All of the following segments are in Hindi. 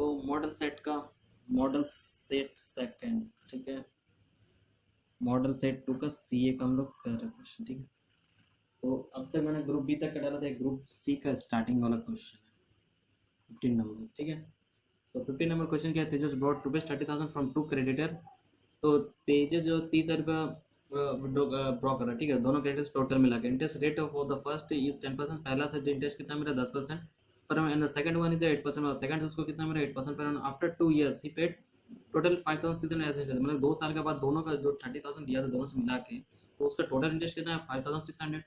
तो मॉडल सेट सेकंड, ठीक है, मॉडल सेट 2 का सीए का हम लोग कर रहे हैं क्वेश्चन, ठीक है। तो अब तक मैंने ग्रुप बी तक का डाला था, ग्रुप सी का स्टार्टिंग वाला क्वेश्चन है 15 नंबर, ठीक है। तो 15 नंबर क्वेश्चन क्या है, Tejas brought rupees 30,000 from to creditor. तो तेजस जो 30,000 रुपया ड्रॉ कर रहा है, ठीक है, दोनों क्रेडिटर्स टोटल मिला के। Interest rate of the first is 10%, पहला से इंटरेस्ट कितना मेरा 10% पर and the second one is 8%, और सेकंड उसको कितना मेरा 8% पर आफ्टर 2 इयर्स ही पेड टोटल 5,600 ऐसे, मतलब 2 साल के बाद दोनों का जो 30,000 दिया था दोनों से मिला के, तो उसका टोटल इंटरेस्ट कितना है 5,600।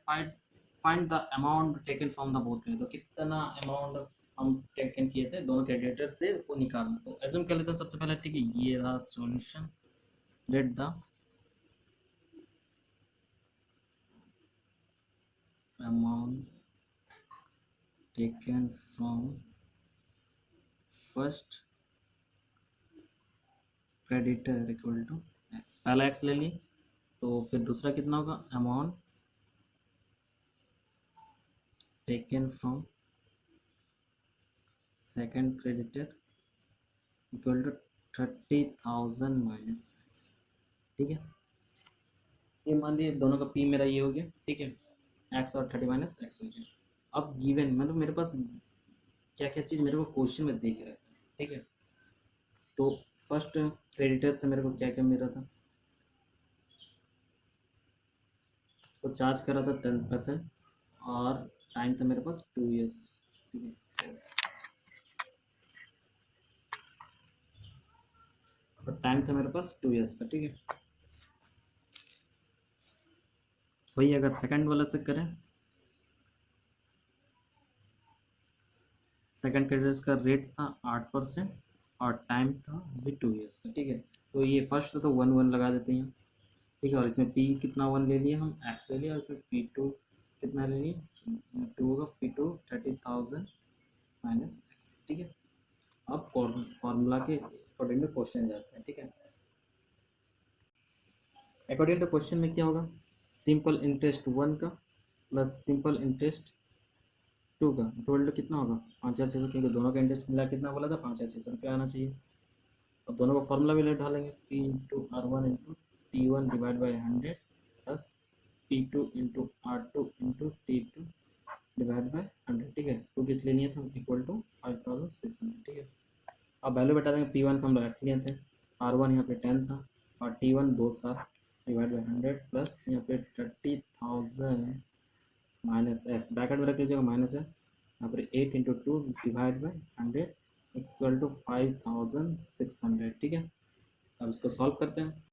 Find the amount taken from the both, तो कितना अमाउंट हम टेकन किए थे दोनों क्रेडिटर से वो निकालना। तो एज्यूम कर लेते हैं सबसे पहले, ठीक है, ये रहा solution. Let the amount taken from first creditor equal to x, पहला x ले ली, तो फिर दूसरा कितना होगा, amount taken from second creditor equal to 30,000 minus x, ठीक है। ये मान लीजिए दोनों का p मेरा ये हो गया, ठीक है, x और 30 माइनस x हो गया। अब गिवन मतलब मेरे पास क्या क्या चीज़ मेरे को क्वेश्चन में देख रहा है, ठीक है। तो फर्स्ट क्रेडिटर से मेरे को क्या क्या मिल रहा था, तो चार्ज कर रहा था 10%, और टाइम था मेरे पास 2 इयर्स, ठीक है, और टाइम था मेरे पास 2 इयर्स का, ठीक है। वही अगर सेकंड वाला से करें, सेकंड क्रेडिटर्स का रेट था 8% और टाइम था भी 2 इयर्स का, ठीक है। तो ये फर्स्ट तो 1 लगा देते हैं, ठीक है, और इसमें पी कितना 1 ले लिया हम, एक्स ले लिया, और इसमें P2 कितना ले लिया 2 होगा, P2 30,000 माइनस एक्स, ठीक है। अब फॉर्मूला के अकॉर्डिंग टू क्वेश्चन जाते हैं, ठीक है। अकॉर्डिंग टू क्वेश्चन में क्या होगा, सिंपल इंटरेस्ट 1 का प्लस सिंपल इंटरेस्ट 2 का इक्वल टू कितना होगा 5,600, क्योंकि दोनों का इंटरेस्ट मिला कितना बोला था 5,600 रुपया आना चाहिए। अब दोनों का फॉर्मूला भी ले डालेंगे, P into R1 into T1 divide by 100 plus P2 into R2 into T2 divide by 100, ठीक है। 2 किस लिए लिए थे, इक्वल टू 5,600, ठीक है। अब वैल्यू बता देंगे, P1 का हम लोग एक्स लिए थे, R1 यहाँ पे 10 था, और T1 2 साल डिवाइड बाई 100 प्लस यहाँ पे 30,000 माइनस एक्स, ब्रैकेट में रख लीजिएगा, माइनस है यहाँ पर 8 into 2 divide by 100 equal to 5,600, ठीक है। अब इसको सॉल्व करते हैं।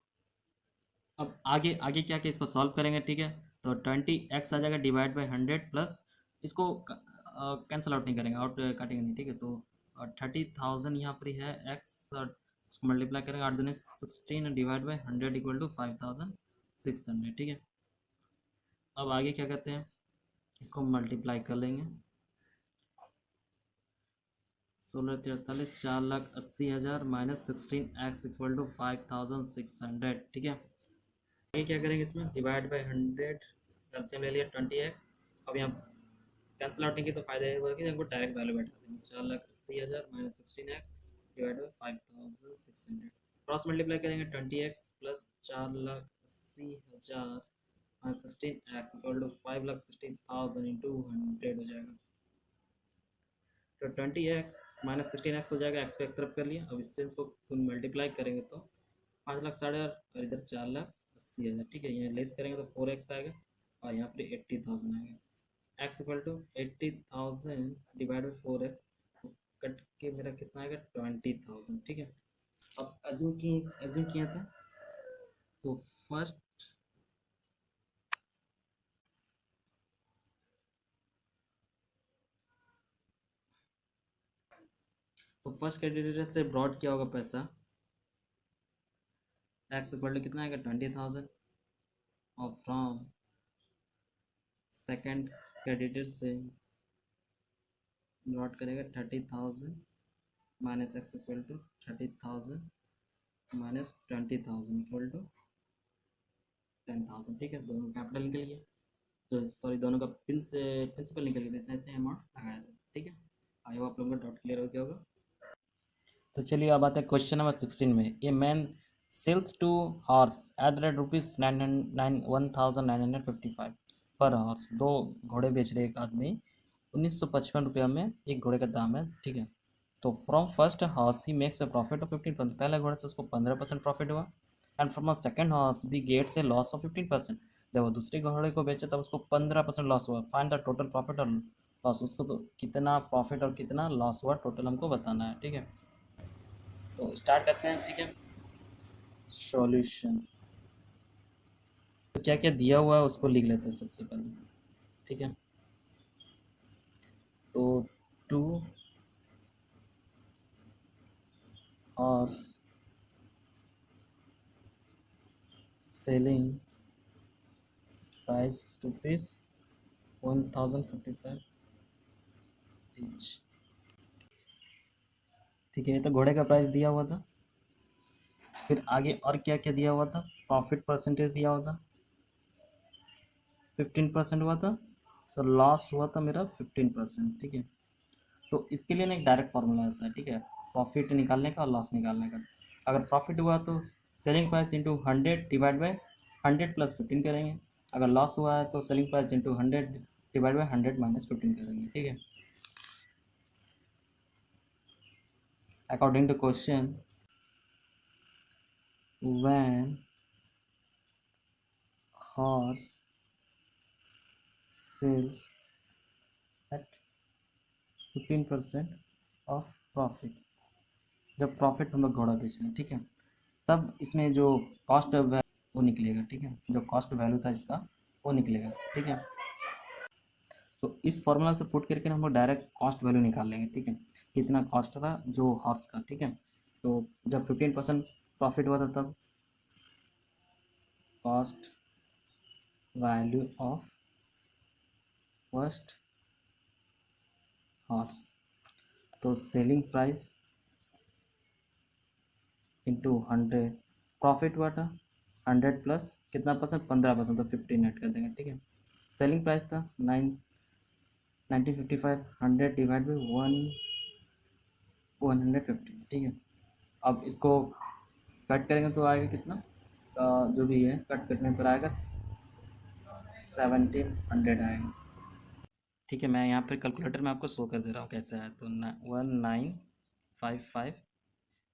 अब आगे आगे क्या क्या इसको सॉल्व करेंगे, ठीक है। तो 20x आ जाएगा डिवाइड बाई 100 प्लस इसको कैंसिल आउट नहीं करेंगे, आउट काटेंगे नहीं, ठीक है। तो 30,000 यहाँ पर है x, और इसको मल्टीप्लाई करेंगे 8 दूनी 16 डिवाइड बाई 100 इक्वल टू 5,600, ठीक है। अब आगे क्या करते हैं, इसको मल्टीप्लाई कर लेंगे, 16 43 4,80,000 माइनस 16x इक्वल टू 5,600, ठीक है। आगे क्या करेंगे, इसमें डिवाइड बाई 100 एलसीएम ले लिया 20x। अब यहाँ कैंसिल आउट नहीं की तो फायदा है कि हमको डायरेक्ट वैल्यू बैठा देंगे, 4,80,000 minus 16x divide by 5,600, cross multiply करेंगे 20x plus 4,80,000 minus 16x equal to 5,60,000 into 100 हो जाएगा। तो 20x माइनस 16x हो जाएगा, x को एक तरफ कर लिया। अब इससे इसको मल्टीप्लाई करेंगे तो 5,60,000 और इधर 4,80,000, ठीक है। यहाँ लेस करेंगे तो 4x आएगा, और यहाँ पे 80,000 आएगा। x equal to 80,000 divide by 4x, cut के मेरा कितना आएगा 20,000, ठीक है। अब एज्यूम किया था, तो फर्स्ट क्रेडिटर से ब्रॉड क्या होगा पैसा, x इक्वल टू कितना आएगा 20,000, और फ्रॉम सेकंड क्रेडिटर से ब्रॉड करेगा 30,000 minus x equal to 30,000 minus 20,000 equal to 10,000, ठीक है। दोनों कैपिटल निकल गया, तो सॉरी दोनों का प्रिंसिपल निकल गया, इतना इतना अमाउंट लगाया था, ठीक है। आई होप आप लोगों का डाउट क्लियर हो गया होगा। तो चलिए अब आते हैं क्वेश्चन नंबर 16 में। ये man sells two horse at the rate rupees 1955 पर हॉर्स। दो घोड़े बेच रहे एक आदमी, 1955 रुपया में एक घोड़े का दाम है, ठीक है। तो from first horse he makes a profit of 15%। पहले घोड़े से उसको 15% प्रॉफिट हुआ। And from a second horse भी गेट्स ए लॉस ऑफ 15%। जब वो दूसरे घोड़े को बेचे तब उसको 15% लॉस हुआ। फाइंड द टोटल प्रॉफिट और लॉस। उसको तो कितना प्रॉफिट और कितना लॉस हुआ टोटल हमको बताना है, ठीक है। तो स्टार्ट करते हैं, ठीक है। सॉल्यूशन। तो क्या क्या दिया हुआ है उसको लिख लेते हैं सबसे पहले, ठीक है। तो two horse selling price rupees 1055 each, ठीक है। ये तो घोड़े का प्राइस दिया हुआ था। फिर आगे और क्या क्या दिया हुआ था? प्रॉफिट परसेंटेज दिया हुआ था, 15% हुआ था। तो लॉस हुआ था मेरा 15%, ठीक है। तो इसके लिए ना एक डायरेक्ट फार्मूला होता है, ठीक है, प्रॉफिट निकालने का और लॉस निकालने का। अगर प्रॉफिट हुआ तो selling price into 100 divide by 100 plus 15 करेंगे। अगर लॉस हुआ है तो selling price into 100 divide by 100 minus 15 करेंगे, ठीक है। According to question, when horse sells at 15% of profit, जब प्रॉफिट हम लोग घोड़ा बेच रहे हैं, ठीक है, तब इसमें जो कॉस्ट वो निकलेगा, ठीक है। जो कॉस्ट वैल्यू था इसका वो निकलेगा, ठीक है। तो इस फॉर्मूला से पुट करके हम लोग डायरेक्ट कॉस्ट वैल्यू निकाल लेंगे, ठीक है। कितना कॉस्ट था जो हॉर्स का, ठीक है। तो जब 15% प्रॉफिट हुआ था तब cost value of first horse, तो सेलिंग प्राइस इंटू 100, प्रॉफिट हुआ था 100 प्लस कितना परसेंट, 15%, तो 15 ऐड कर देंगे, ठीक है। सेलिंग प्राइस था 1955, 100 डिवाइड बाई 150, ठीक है। अब इसको कट करेंगे तो आएगा कितना, जो भी है कट करने पर आएगा 1700 आएगा, ठीक है। मैं यहाँ पर कैलकुलेटर में आपको शो कर दे रहा हूँ कैसे है। तो 1955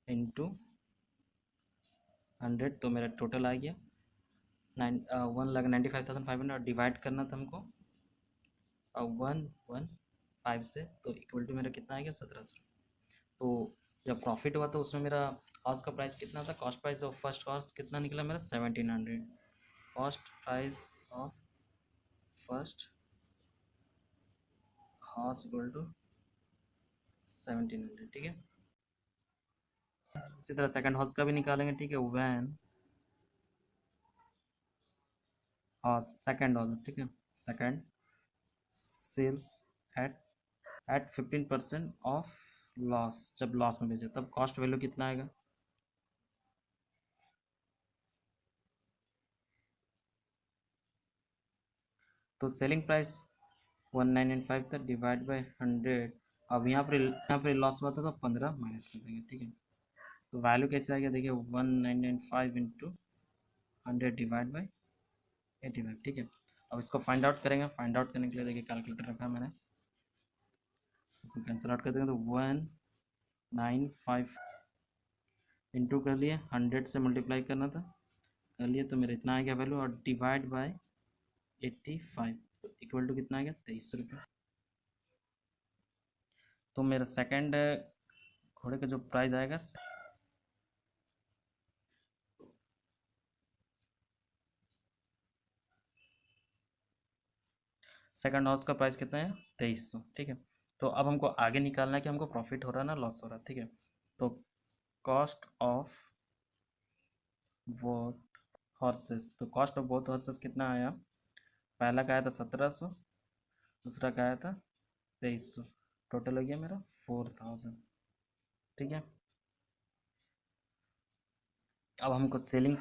इंटू 100, तो मेरा टोटल आ गया 1,95,500। डिवाइड करना था हमको 115 से, तो इक्वल टू मेरा कितना आ गया 1700। तो जब प्रॉफिट हुआ तो उसमें मेरा हॉर्स का प्राइस कितना था, cost price of first horse कितना निकला मेरा 1700। Cost price of first horse equal to 1700, ठीक है। इसी तरह सेकंड हॉर्स का भी निकालेंगे, ठीक है। व्हेन हॉर्स सेकंड हॉर्स, ठीक है, second sells at 15% of loss, जब लॉस में बेचे तब कॉस्ट वैल्यू कितना आएगा, तो सेलिंग प्राइस 1995 था डिवाइड बाई 100। अब यहाँ पर लॉस हुआ था तो 15 माइनस कर देंगे, ठीक है। तो वैल्यू कैसे आ गया देखिए, 1995 इंटू 100 डिवाइड बाई 85, ठीक है। अब इसको फाइंड आउट करेंगे। फाइंड आउट करने के लिए देखिए कैलकुलेटर रखा है मैंने, इसको कैंसिल आउट कर देंगे। तो 195 इंटू कर लिए, 100 से मल्टीप्लाई करना था, कर लिए, तो मेरा इतना आ गया वैल्यू, और डिवाइड बाई 85, तो इक्वल टू कितना आ गया 2300 रुपये। तो मेरा सेकंड घोड़े का जो प्राइस आएगा, सेकंड हाउस का प्राइस कितना है 2300, ठीक है। तो अब हमको आगे निकालना है कि हमको प्रॉफिट हो रहा है ना लॉस हो रहा है, ठीक है। तो कॉस्ट ऑफ बोथ हॉर्सेस, तो कॉस्ट ऑफ बोथ हॉर्सेस कितना आया, पहला का आया था 1700, दूसरा का आया था 2300, टोटल हो गया मेरा 4000, ठीक है। अब हमको selling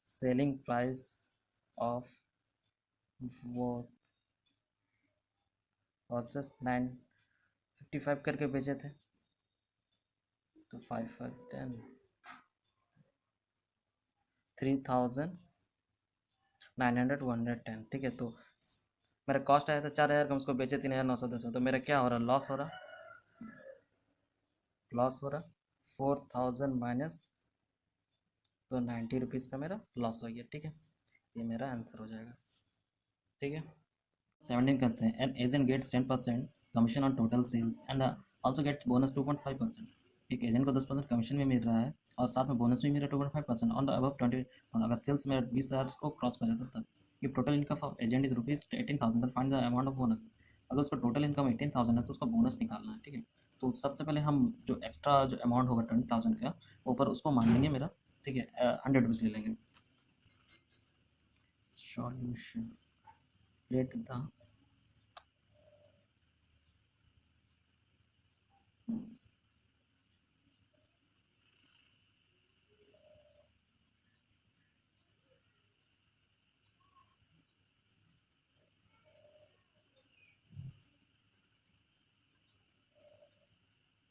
selling price of both horses 955 करके बेचे थे, तो 5 5 10 3,900 110, ठीक है। तो मेरा कॉस्ट आया था 4,000 का, उसको बेचे 3,910 में, तो मेरा क्या हो रहा, लॉस हो रहा, लॉस हो रहा 4,000 माइनस, तो 90 रुपीज़ का मेरा लॉस हो गया, ठीक है। ये मेरा आंसर हो जाएगा, ठीक है। 17 करते हैं, an agent gets 10% commission on total sales and also gets bonus 2.5%। एक एजेंट को 10% कमीशन भी मिल रहा है और साथ में बोनस भी मिल रहा है 2.5% ऑन द अबव 20। अगर सेल्स में 20,000 को क्रॉस कर जाता था, ये total income of agent is rupees 18,000, find the amount of bonus. अगर उसका टोटल इनकम 18,000 है तो उसका बोनस निकालना है, ठीक है। तो सबसे पहले हम जो एक्स्ट्रा जो अमाउंट होगा 20,000 का ऊपर उसको मान लेंगे मेरा, ठीक है, 100 रुपीज़ ले लेंगे। सॉल्यूशन, लेट द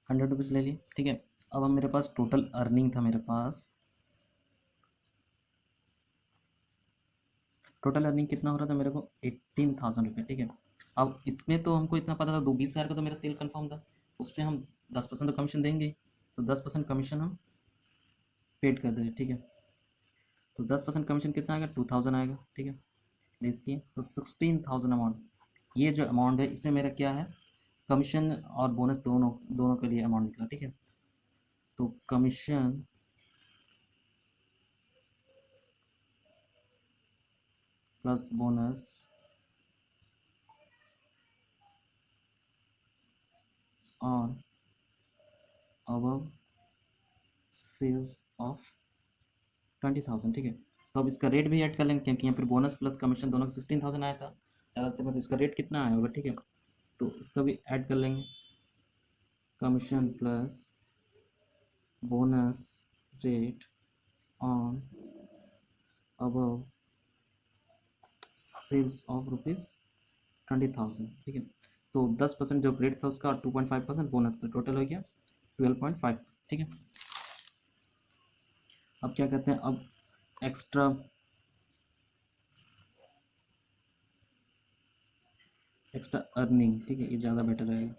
100 रुपीज़ ले लिए, ठीक है। अब हम, मेरे पास टोटल अर्निंग था, मेरे पास टोटल अर्निंग कितना हो रहा था मेरे को, 18,000 रुपये, ठीक है। अब इसमें तो हमको इतना पता था, 20,000 का तो मेरा सेल कंफर्म था, उस पर हम 10% तो कमीशन देंगे, तो 10% कमीशन हम पेड कर देंगे, ठीक है। तो 10% कमीशन कितना आएगा, 2,000 आएगा, ठीक है। लेस किए तो 16,000 अमाउंट, ये जो अमाउंट है इसमें मेरा क्या है, कमीशन और बोनस दोनों दोनों के लिए अमाउंट निकला, ठीक है। तो commission plus bonus on above sales of 20,000, ठीक है। तो अब इसका रेट भी ऐड कर लेंगे, क्योंकि यहाँ पर बोनस प्लस कमीशन दोनों का 16,000 आया था, तो इसका रेट कितना आया होगा, ठीक है। तो इसका भी ऐड कर लेंगे, commission plus bonus rate on above sales of rupees 20,000, ठीक है। तो 10% जो रेट था उसका 2.5% बोनस का टोटल हो गया 12.5, ठीक है। अब क्या कहते हैं, अब एक्स्ट्रा एक्स्ट्रा अर्निंग, ठीक है, ये ज़्यादा बेटर रहेगा।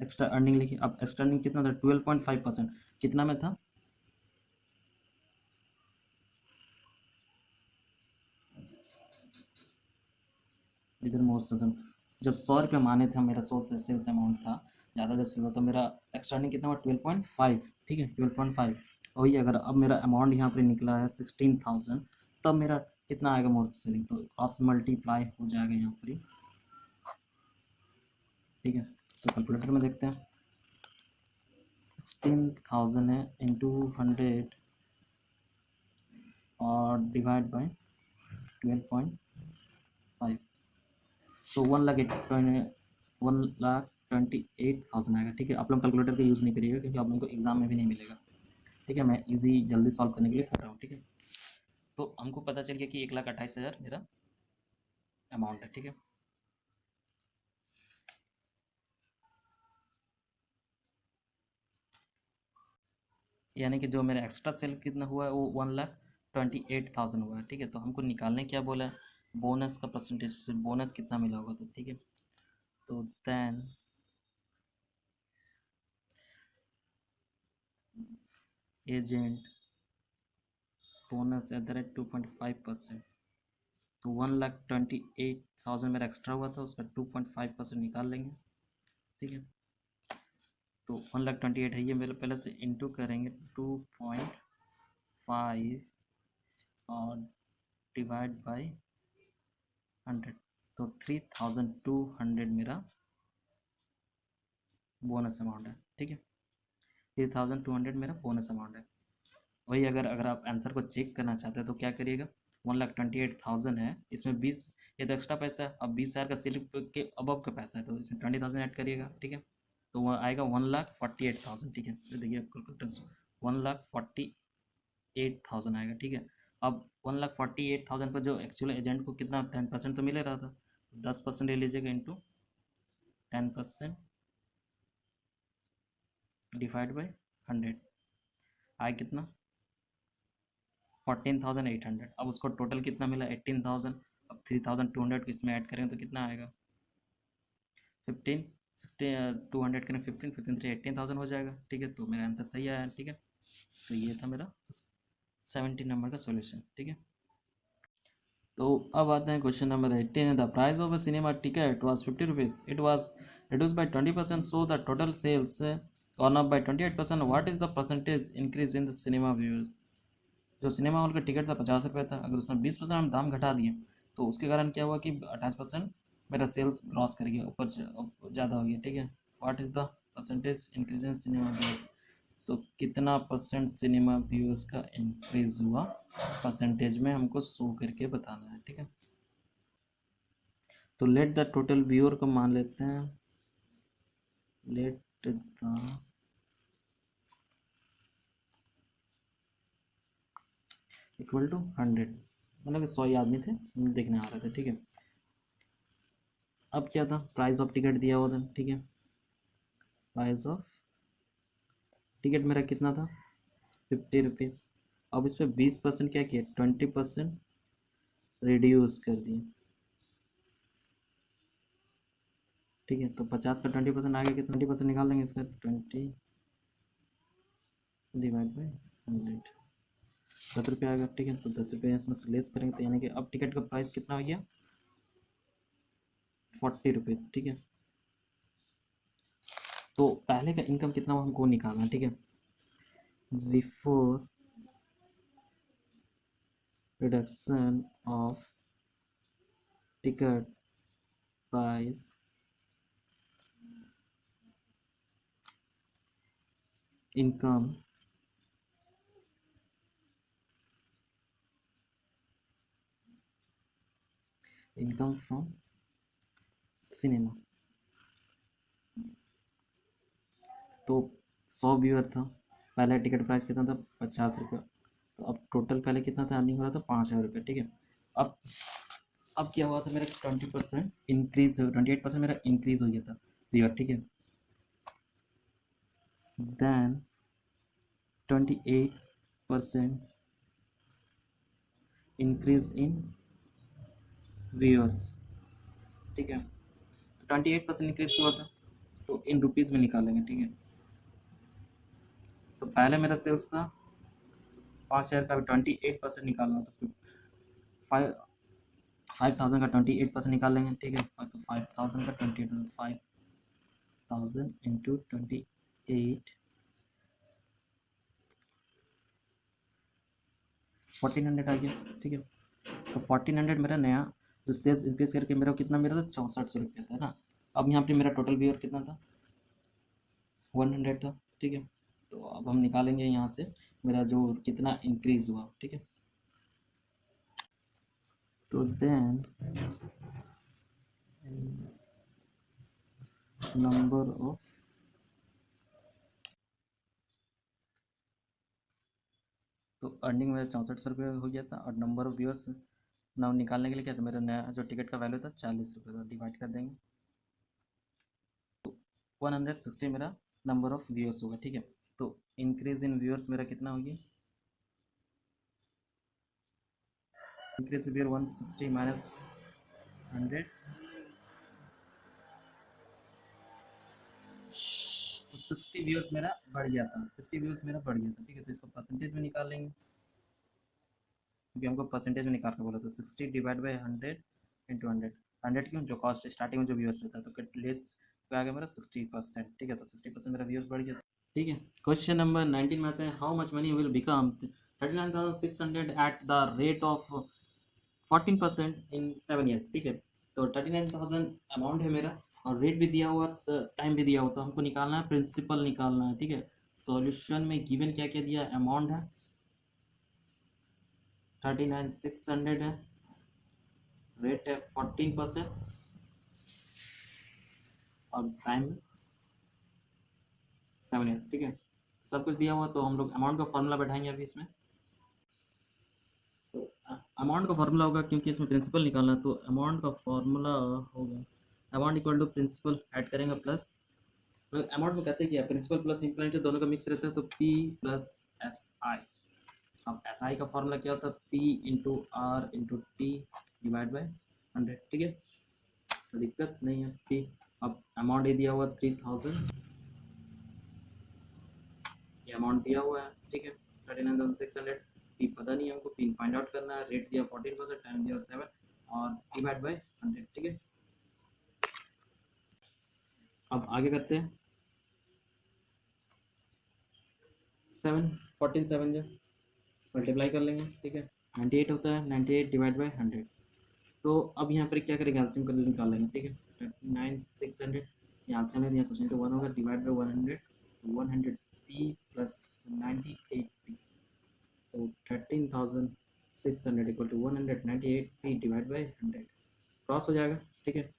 एक्स्ट्रा अर्निंग लिखिए। अब एक्स्ट्रा अर्निंग कितना था, 12.5%, कितना में था, इधर मोस्ट, जब 100 रुपये माने थे, मेरा सोल से सेल्स अमाउंट था ज़्यादा, जब सेल, तो मेरा एक्स्ट्रा अर्निंग कितना हुआ 12.5, ठीक है, 12.5। वही अगर अब मेरा अमाउंट यहाँ पे निकला है 16,000, तब मेरा कितना आएगा मोस्ट सेलिंग, तो क्रॉस मल्टीप्लाई हो जाएगा यहाँ पर ही, ठीक है। तो कैलकुलेटर में देखते हैं, 16,000 है इंटू 100 और डिवाइड बाई 12.5, तो 1,28,000 आएगा, ठीक है। आप लोग कैलकुलेटर का यूज़ नहीं करिएगा, क्योंकि आप लोगों को एग्जाम में भी नहीं मिलेगा, ठीक है। मैं इजी जल्दी सॉल्व करने के लिए कर रहा हूँ, ठीक है। तो हमको पता चल गया कि 1,28,000 मेरा अमाउंट है, ठीक है। यानी कि जो मेरा एक्स्ट्रा सेल कितना हुआ है वो 1,28,000 हुआ है, ठीक है। तो हमको निकालने क्या बोला है, बोनस का परसेंटेज, बोनस कितना मिला होगा, तो ठीक है। तो then agent bonus at the rate 2.5%, तो 1,28,000 मेरा एक्स्ट्रा हुआ था, उसका 2.5% निकाल लेंगे, ठीक है। तो 1,28,000 है ये, मेरे पहले से इंटू करेंगे 2.5 और डिवाइड बाई 100, तो 3,200 मेरा बोनस अमाउंट है, ठीक है। 3,200 मेरा बोनस अमाउंट है। वही अगर अगर आप आंसर को चेक करना चाहते हैं तो क्या करिएगा, 1,28,000 है, इसमें 20, ये तो एक्स्ट्रा पैसा है, अब 20,000 का सिर्फ के अबव का पैसा है, तो इसमें 20,000 ऐड करिएगा, ठीक है। तो वह आएगा 1,48,000, ठीक है। तो देखिए कैलकुलेटर, 1,48,000 आएगा, ठीक है। अब 1,48,000 पर जो एक्चुअल एजेंट को कितना 10% तो मिले रहा था, 10% ले लीजिएगा इंटू 10%, डिवाइड बाई 100 आए कितना 14,800। अब उसको टोटल कितना मिला 18,000। अब 3,200 इसमें ऐड करें तो कितना आएगा 15 200 करें 15 15 3 18,000 हो जाएगा। ठीक है, तो मेरा आंसर सही आया। ठीक है, तो ये था मेरा 70 नंबर का सॉल्यूशन। ठीक है, तो अब आते हैं question number 18। The price of a cinema ticket was 50 rupees, it was reduced by 20%, so the total sales gone up by 28%. what is the percentage increase in the cinema views? जो सिनेमा हॉल का टिकट था 50 रुपये था, अगर उसमें 20% हम दाम घटा दिए तो उसके कारण क्या हुआ कि 28% मेरा सेल्स क्रॉस कर गया, ऊपर ज़्यादा हो गया। ठीक है, what is the percentage increase in cinema views? तो कितना परसेंट सिनेमा व्यूज का इंक्रीज हुआ परसेंटेज में हमको शो करके बताना है। ठीक है, तो लेट द टोटल व्यूअर को मान लेते हैं, लेट द इक्वल टू 100, मतलब 100 ही आदमी थे देखने आ रहे थे। ठीक है, अब क्या था, प्राइस ऑफ टिकट दिया हुआ था। ठीक है, प्राइस ऑफ टिकट मेरा कितना था 50 रुपीज़। अब इस पर 20% क्या किया 20% रिड्यूस कर दिए। ठीक है, तो 50 का 20% आ गया कितना 20% निकाल लेंगे इसका 20 डिवाइड बाई 100 10 रुपये आएगा। ठीक है, तो 10 रुपये इसमें से लेस करेंगे तो यानी कि अब टिकट का प्राइस कितना हो गया 40 रुपीज़। ठीक है, तो पहले का इनकम कितना हमको निकालना। ठीक है, before reduction of ticket price income from cinema. तो 100 व्यूअर था, पहले टिकट प्राइस कितना था 50 रुपये, तो अब टोटल पहले कितना था अर्निंग हो रहा था 5,000 रुपये। ठीक है, अब अब क्या हुआ था मेरा 20% इंक्रीज 28% मेरा इंक्रीज हो गया था व्यूअर। ठीक है, देन 28% इंक्रीज इन व्यूअर्स। ठीक है, तो 28% इंक्रीज हुआ था तो इन रुपीज़ में निकालेंगे। ठीक है, तो पहले मेरा सेल्स था 5,000 का 28% निकालना तो 5,000 का 28% निकाल लेंगे। ठीक है, तो 5,000 का 28 5,000 इंटू 28 1400 आ गया। ठीक है, तो 1400 मेरा नया जो सेल्स इंक्रीज करके मेरा कितना मेरा था 6400 रुपया था ना। अब यहाँ पे मेरा टोटल व्यूअर कितना था 100 था। ठीक है, तो अब हम निकालेंगे यहाँ से मेरा जो कितना इंक्रीज हुआ। ठीक है, तो देन नंबर ऑफ तो अर्निंग मेरा 6400 रुपये हो गया था और नंबर ऑफ व्यूअर्स नाउ निकालने के लिए क्या था मेरा नया जो टिकट का वैल्यू था 40 रुपये था, डिवाइड कर देंगे 160 मेरा नंबर ऑफ व्यूअर्स होगा। ठीक है, तो इंक्रीज इन व्यूअर्स मेरा कितना हो गया इंक्रीज व्यूअर 160 माइनस 100 तो 60 व्यूअर्स मेरा बढ़ गया था 60 व्यूअर्स मेरा बढ़ गया था। ठीक है, तो इसको परसेंटेज में निकाल लेंगे क्योंकि हमको परसेंटेज में निकाल के बोला तो 60 डिवाइड बाई 100 इंटू 100 क्यों जो कॉस्ट स्टार्टिंग में जो व्यूअर्स रहता है तो लेस आ गया मेरा 60%। ठीक है, तो 60% मेरा व्यूअर्स बढ़ गया। ठीक है, क्वेश्चन नंबर 19 में आते हैं how much money will become 39,600 eight the rate of 14% in 7 years. ठीक है, तो 39,000 अमाउंट है मेरा और रेट भी दिया हुआ टाइम भी दिया हुआ, तो हमको निकालना है प्रिंसिपल निकालना है। ठीक है, सॉल्यूशन में गिवन क्या क्या दिया अमाउंट है 39,600 है, रेट है 14% और टाइम 7 ईयर्स। ठीक है, सब कुछ दिया हुआ तो हम लोग अमाउंट का फॉर्मूला बैठाएंगे अभी इसमें। तो अमाउंट का फॉर्मूला होगा क्योंकि इसमें प्रिंसिपल निकालना है, तो अमाउंट का फॉर्मूला होगा amount equal to principal add करेंगे प्लस अमाउंट में कहते हैं क्या, प्रिंसिपल प्लस सिंपल इंटरेस्ट दोनों का मिक्स रहता है, तो पी प्लस एस आई। अब एस आई का फॉर्मूला क्या होता है, P into R into T divide by 100, ठीक है, तो दिक्कत नहीं है पी। अब अमाउंट ये दिया हुआ 3000, ये अमाउंट दिया हुआ है, ठीक है, 39,600। पी पता नहीं है हमको, पी फाइंड आउट करना है। रेट दिया 14%, टाइम दिया 7 और डिवाइड बाई 100, ठीक है। अब आगे करते हैं 7 14 7 जो मल्टीप्लाई कर लेंगे, ठीक है, 98 होता है, 98 डिवाइड बाई 100। तो अब यहाँ पर क्या करेंगे, एलसीएम कर निकाल लेंगे, ठीक है, 39,600 यहाँ एलसीएम है, यहाँ कुछ नहीं तो 1 होगा, divide by 100, 100 P plus 98 P, तो 13,600 equal to 198 P divide by 100 cross हो जाएगा, ठीक है।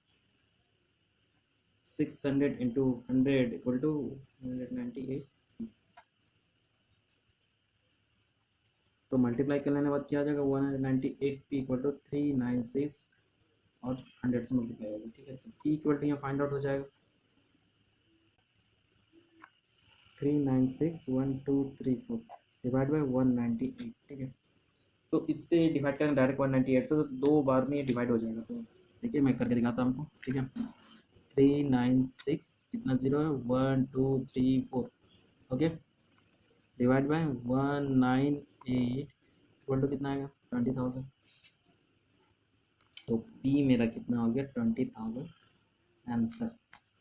600 इंटू 100 इक्वल टू 198, तो मल्टीप्लाई कर लेने के बाद क्या आ जाएगा, 198 पी इक्वल टू 396 और 100 से मल्टीप्लाई होगा, ठीक है, तो पी इक्वल टू यहाँ फाइंड आउट हो जाएगा 3961234 डिवाइड बाई 198, ठीक है। तो इससे डिवाइड करें डायरेक्ट 198 से, तो 2 बार में ये डिवाइड हो जाएगा। तो देखिए मैं करके दिखाता हूँ आपको, ठीक है, 396 कितना जीरो है, 1 2 3 4, okay, divide by 198 equal to कितना आएगा, 20,000। तो पी मेरा कितना हो गया, 20,000 आंसर,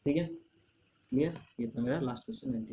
ठीक है, क्लियर। ये था मेरा लास्ट क्वेश्चन।